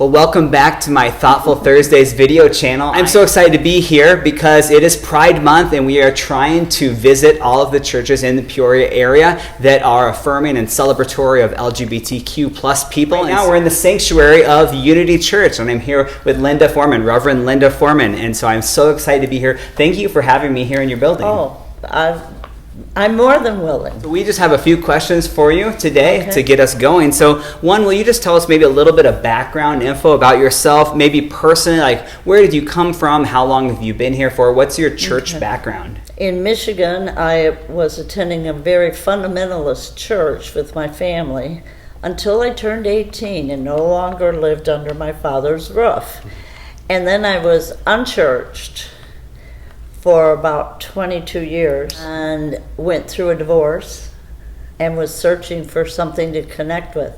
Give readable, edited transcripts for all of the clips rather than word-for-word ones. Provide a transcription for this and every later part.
Well, welcome back to my Thoughtful Thursdays video channel. I'm so excited to be here because it is Pride Month and we are trying to visit all of the churches in the Peoria area that are affirming and celebratory of LGBTQ plus people. Right now we're in the sanctuary of Unity Church and I'm here with Linda Foreman, Reverend Linda Foreman. And so I'm so excited to be here. Thank you for having me here in your building. I'm more than willing. So we just have a few questions for you today to get us going. So one, will you just tell us maybe a little bit of background info about yourself, maybe personally, like where did you come from, how long have you been here for, what's your church background? In Michigan, I was attending a very fundamentalist church with my family until I turned 18 and no longer lived under my father's roof. And then I was unchurched for about 22 years and went through a divorce and was searching for something to connect with.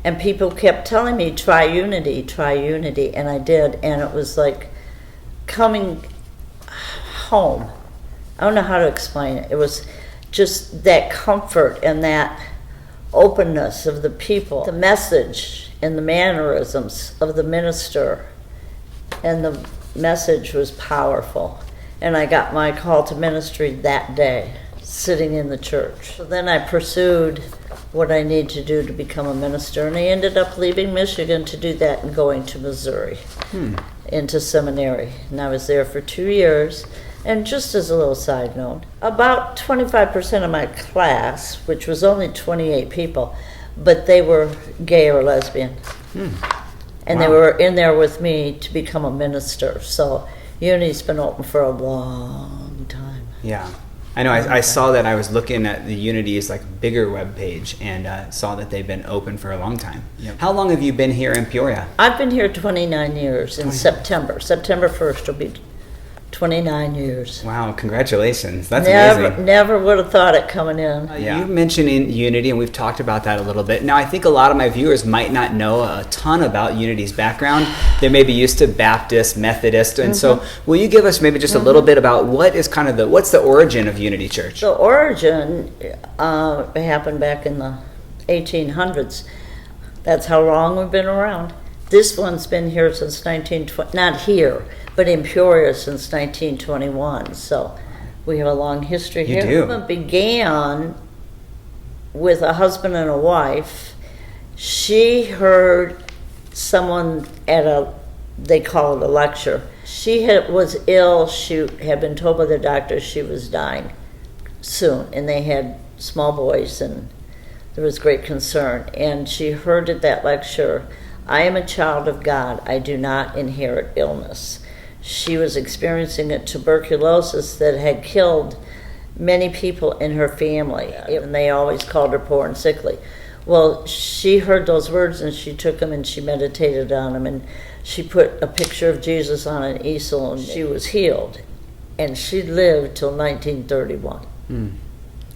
And people kept telling me, try Unity, and I did, and it was like coming home. I don't know how to explain it. It was just that comfort and that openness of the people, the message and the mannerisms of the minister, and the message was powerful. And I got my call to ministry that day, sitting in the church. So then I pursued what I need to do to become a minister, and I ended up leaving Michigan to do that and going to Missouri into seminary. And I was there for 2 years. And just as a little side note, about 25% of my class, which was only 28 people, but they were gay or lesbian. And they were in there with me to become a minister. So Unity's been open for a long time. Yeah, I know. I saw that. I was looking at the Unity's like bigger webpage and saw that they've been open for a long time. Yep. How long have you been here in Peoria? I've been here 29 years in September. September 1st will be 29 years. Wow, congratulations. That's amazing. Never would have thought it coming in. You mentioned in Unity, and we've talked about that a little bit. Now, I think a lot of my viewers might not know a ton about Unity's background. They may be used to Baptist, Methodist, and so will you give us maybe just a little bit about what is kind of what's the origin of Unity Church? The origin happened back in the 1800s. That's how long we've been around. This one's been here since 1920, not here, but in Peoria since 1921. So we have a long history here. You do. It began with a husband and a wife. She heard someone at they call it a lecture. She was ill. She had been told by the doctor she was dying soon, and they had small boys, and there was great concern. And she heard at that lecture, I am a child of God. I do not inherit illness. She was experiencing a tuberculosis that had killed many people in her family, and they always called her poor and sickly. Well, she heard those words, and she took them and she meditated on them, and she put a picture of Jesus on an easel, and she was healed. And she lived till 1931.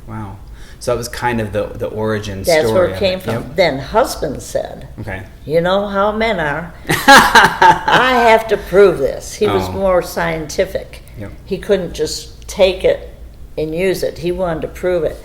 Wow. So that was kind of the origin story. That's where it came from. Yep. Then husband said, okay, you know how men are. I have to prove this. He was more scientific. Yep. He couldn't just take it and use it. He wanted to prove it.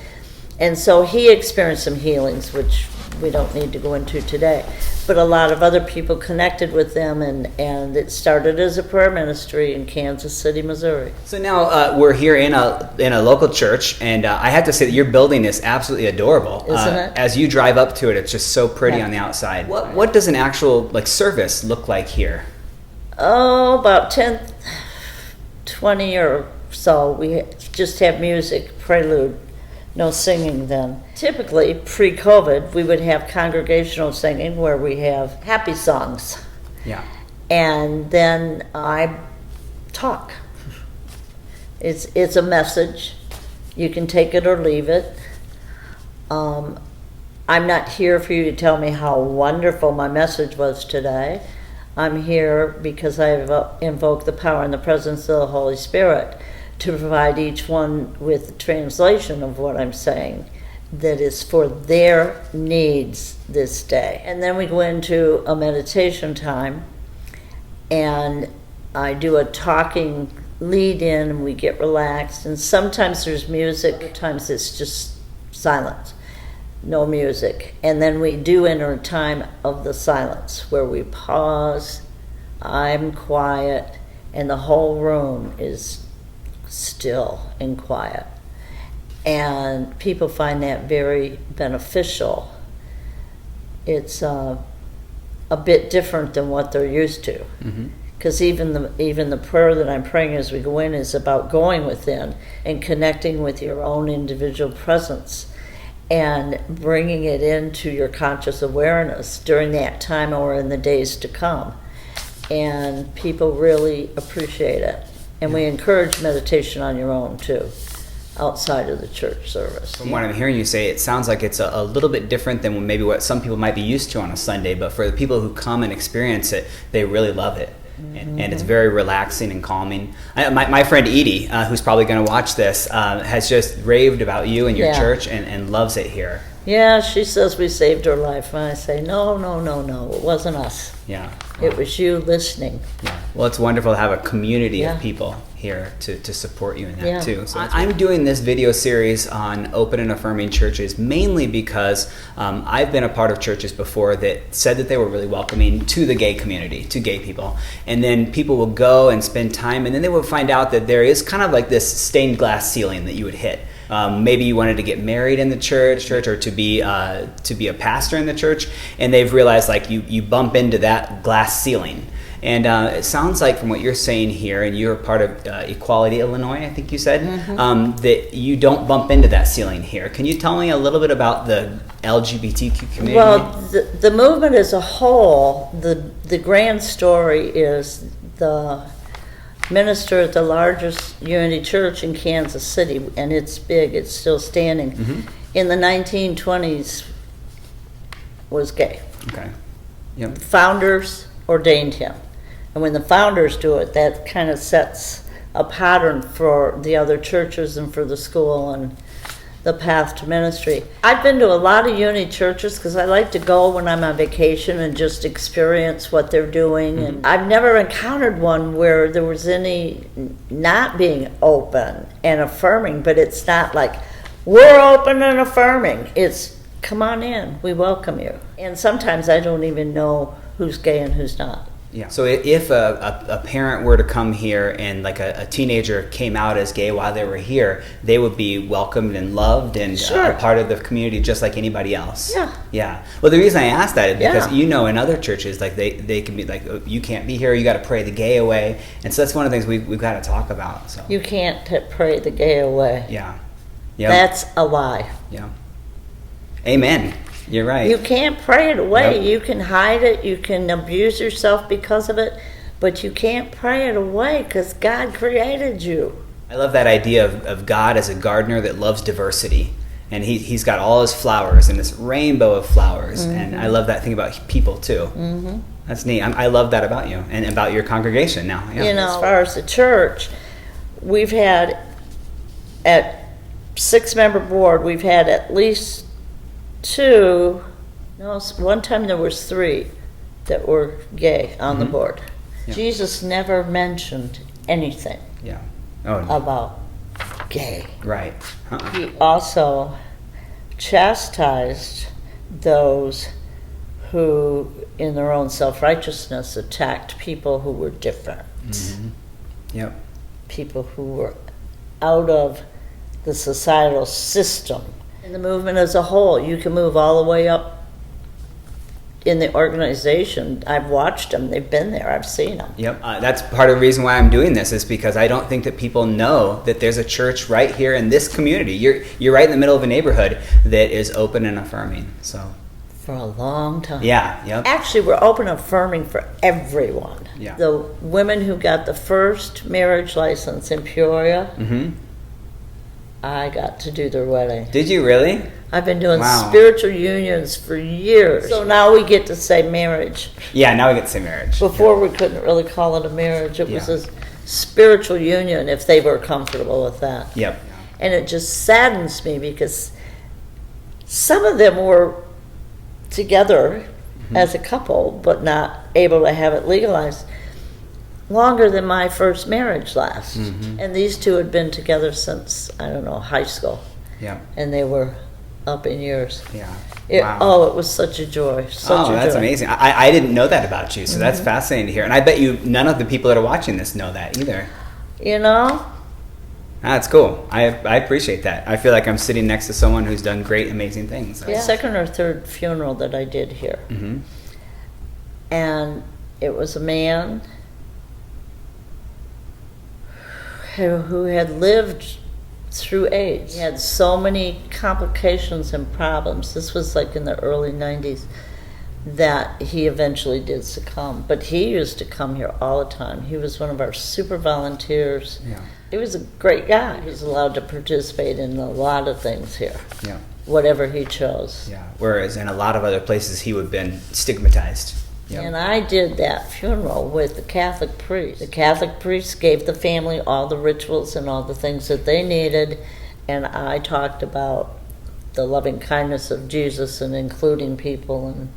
And so he experienced some healings, which we don't need to go into today. But a lot of other people connected with them, and it started as a prayer ministry in Kansas City, Missouri. So now we're here in a local church, and I have to say that your building is absolutely adorable. Isn't it? As you drive up to it, it's just so pretty on the outside. What does an actual service look like here? Oh, about 10, 20 or so. We just have music, prelude. No singing then. Typically, pre-COVID, we would have congregational singing where we have happy songs. Yeah. And then I talk. It's a message. You can take it or leave it. I'm not here for you to tell me how wonderful my message was today. I'm here because I've invoked the power and the presence of the Holy Spirit to provide each one with a translation of what I'm saying that is for their needs this day. And then we go into a meditation time, and I do a talking lead in, and we get relaxed. And sometimes there's music, other times it's just silence. no music. And then we do enter a time of the silence where we pause, I'm quiet, and the whole room is still and quiet. And people find that very beneficial. It's a bit different than what they're used to. Because even the prayer that I'm praying as we go in is about going within and connecting with your own individual presence and bringing it into your conscious awareness during that time or in the days to come. And people really appreciate it. And we encourage meditation on your own too, outside of the church service. From what I'm hearing you say, it sounds like it's a little bit different than maybe what some people might be used to on a Sunday, but for the people who come and experience it, they really love it. And it's very relaxing and calming. My friend Edie, who's probably going to watch this, has just raved about you and your church and loves it here. Yeah, she says we saved her life. And I say, no, it wasn't us. Yeah. It was you listening. Yeah. Well, it's wonderful to have a community of people here to support you in that too. So I'm doing this video series on open and affirming churches mainly because I've been a part of churches before that said that they were really welcoming to the gay community, to gay people. And then people will go and spend time and then they will find out that there is kind of like this stained glass ceiling that you would hit. Maybe you wanted to get married in the church or to be a pastor in the church, and they've realized like you bump into that glass ceiling. And it sounds like from what you're saying here, and you're part of Equality Illinois, I think you said, that you don't bump into that ceiling here. Can you tell me a little bit about the LGBTQ community? Well, the movement as a whole, the grand story is the minister at the largest Unity Church in Kansas City, and it's big, it's still standing, in the 1920s was gay. Okay. Yep. Founders ordained him. And when the founders do it, that kind of sets a pattern for the other churches and for the school and the path to ministry. I've been to a lot of Unity churches because I like to go when I'm on vacation and just experience what they're doing. And I've never encountered one where there was any not being open and affirming, but it's not like, we're open and affirming. It's, come on in, we welcome you. And sometimes I don't even know who's gay and who's not. Yeah. So if a parent were to come here and like a teenager came out as gay while they were here, they would be welcomed and loved and a part of the community just like anybody else. Yeah. Yeah. Well, the reason I asked that is because in other churches like they can be like, oh, you can't be here, you got to pray the gay away, and so that's one of the things we've got to talk about. So you can't pray the gay away. Yeah. Yeah. That's a lie. Yeah. Amen. You're right. You can't pray it away. You can hide it. You can abuse yourself because of it. But you can't pray it away because God created you. I love that idea of God as a gardener that loves diversity. And he's got all his flowers and this rainbow of flowers. And I love that thing about people too. That's neat. I love that about you and about your congregation now. Yeah. As far as the church, we've had at 6-member board, we've had at least one time there was 3 that were gay on the board. Yeah. Jesus never mentioned anything about gay. Right. He also chastised those who, in their own self-righteousness, attacked people who were different. Yep. People who were out of the societal system. In the movement as a whole, you can move all the way up in the organization. I've watched them. They've been there. I've seen them. Yep. That's part of the reason why I'm doing this is because I don't think that people know that there's a church right here in this community. You're right in the middle of a neighborhood that is open and affirming. So for a long time. Yeah. Yep. Actually, we're open and affirming for everyone. Yeah. The women who got the first marriage license in Peoria, I got to do their wedding. Did you really? I've been doing spiritual unions for years. So now we get to say marriage. Yeah, now we get to say marriage. Before we couldn't really call it a marriage. It was a spiritual union if they were comfortable with that. Yep. And it just saddens me because some of them were together as a couple but not able to have it legalized longer than my first marriage lasts. And these 2 had been together since, I don't know, high school. Yeah. And they were up in years. Yeah. Wow. Oh, it was such a joy. That's amazing. I didn't know that about you, so that's fascinating to hear. And I bet you none of the people that are watching this know that either. That's cool. I appreciate that. I feel like I'm sitting next to someone who's done great, amazing things. Yeah. Second or third funeral that I did here. Mm-hmm. And it was a man who had lived through AIDS. He had so many complications and problems. This was like in the early 90s that he eventually did succumb. But he used to come here all the time. He was one of our super volunteers. Yeah. He was a great guy. He was allowed to participate in a lot of things here. Yeah. Whatever he chose. Yeah. Whereas in a lot of other places he would have been stigmatized. Yep. And I did that funeral with the Catholic priest. The Catholic priest gave the family all the rituals and all the things that they needed, and I talked about the loving kindness of Jesus and including people, and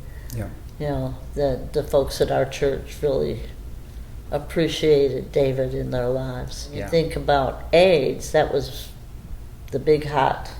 the folks at our church really appreciated David in their lives. You think about AIDS, that was the big hot,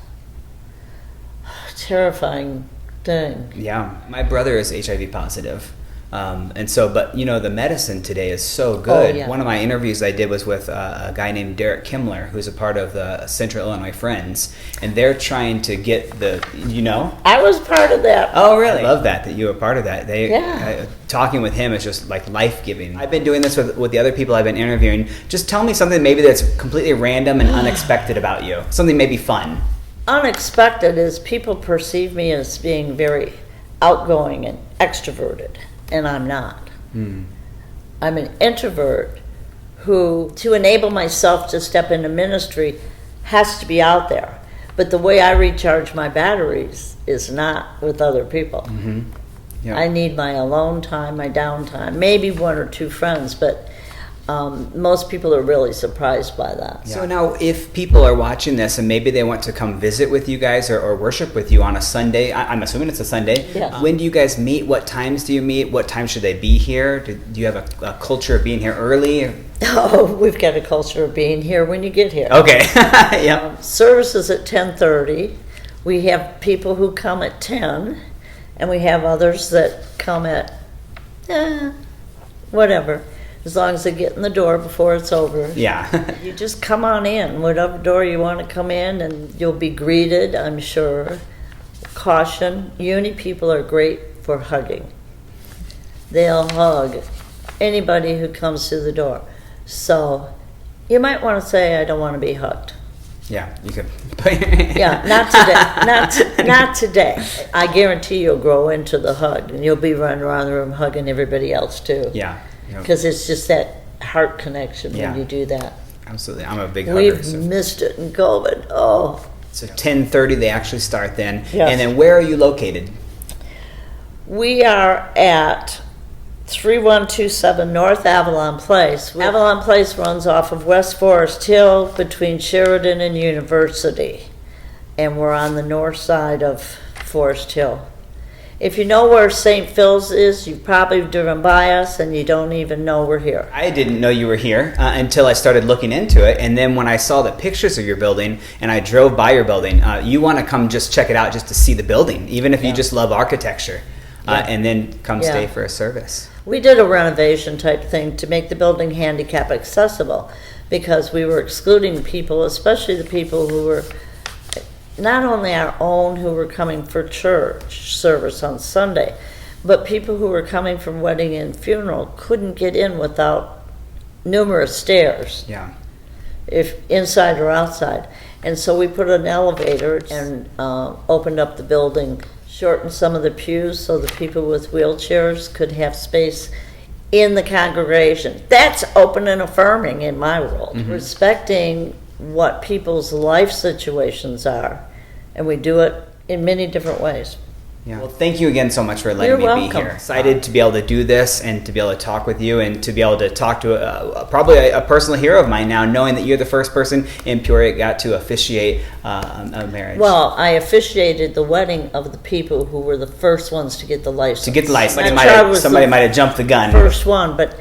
terrifying thing. Yeah, my brother is HIV positive. But the medicine today is so good. Oh, yeah. One of my interviews I did was with a guy named Derek Kimmler, who's a part of the Central Illinois Friends, and they're trying to get I was part of that. Oh, really? I love that you were part of that. Talking with him is just like life-giving. I've been doing this with the other people I've been interviewing. Just tell me something maybe that's completely random and unexpected about you. Something maybe fun. Unexpected is people perceive me as being very outgoing and extroverted. And I'm not. I'm an introvert who, to enable myself to step into ministry, has to be out there. But the way I recharge my batteries is not with other people. Mm-hmm. Yeah. I need my alone time, my downtime, maybe one or two friends, but most people are really surprised by that. Yeah. So now, if people are watching this and maybe they want to come visit with you guys or worship with you on a Sunday, I'm assuming it's a Sunday. Yes. When do you guys meet? What times do you meet? What time should they be here? Do you have a culture of being here early? Oh, we've got a culture of being here when you get here. Okay. Yep. Service is at 10:30. We have people who come at 10, and we have others that come at whatever. As long as they get in the door before it's over. Yeah. You just come on in, whatever door you want to come in, and you'll be greeted, I'm sure. Caution, uni people are great for hugging. They'll hug anybody who comes through the door. So you might want to say, I don't want to be hugged. Yeah, you could. Yeah, not today. Not today. I guarantee you'll grow into the hug, and you'll be running around the room hugging everybody else too. Yeah. Because it's just that heart connection when you do that. Absolutely. I'm a big hugger. We've missed it in COVID. Oh. So 10:30 they actually start then. Yes. And then where are you located? We are at 3127 North Avalon Place. Avalon Place runs off of West Forest Hill between Sheridan and University. And we're on the north side of Forest Hill. If you know where St. Phil's is, you've probably driven by us and you don't even know we're here. I didn't know you were here until I started looking into it. And then when I saw the pictures of your building and I drove by your building, you want to come just check it out just to see the building, even if you just love architecture, and then come stay for a service. We did a renovation type thing to make the building handicap accessible because we were excluding people, especially the people who were not only our own who were coming for church service on Sunday, but people who were coming from wedding and funeral couldn't get in without numerous stairs. Yeah. If inside or outside. And so we put an elevator and opened up the building, shortened some of the pews so the people with wheelchairs could have space in the congregation. That's open and affirming in my world. Mm-hmm. Respecting what people's life situations are, and we do it in many different ways. Yeah. Well, thank you again so much for letting me be here. Excited to be able to do this and to be able to talk with you and to be able to talk to probably a personal hero of mine now, knowing that you're the first person in Peoria that got to officiate a marriage. Well, I officiated the wedding of the people who were the first ones to get the license. Somebody might have jumped the gun. First one, but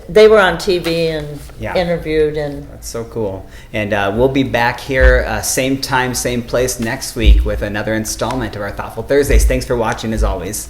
they were on TV and Yeah. interviewed, and That's so cool. And we'll be back here, same time, same place next week with another installment of our Thoughtful Thursdays. Thanks for watching as always.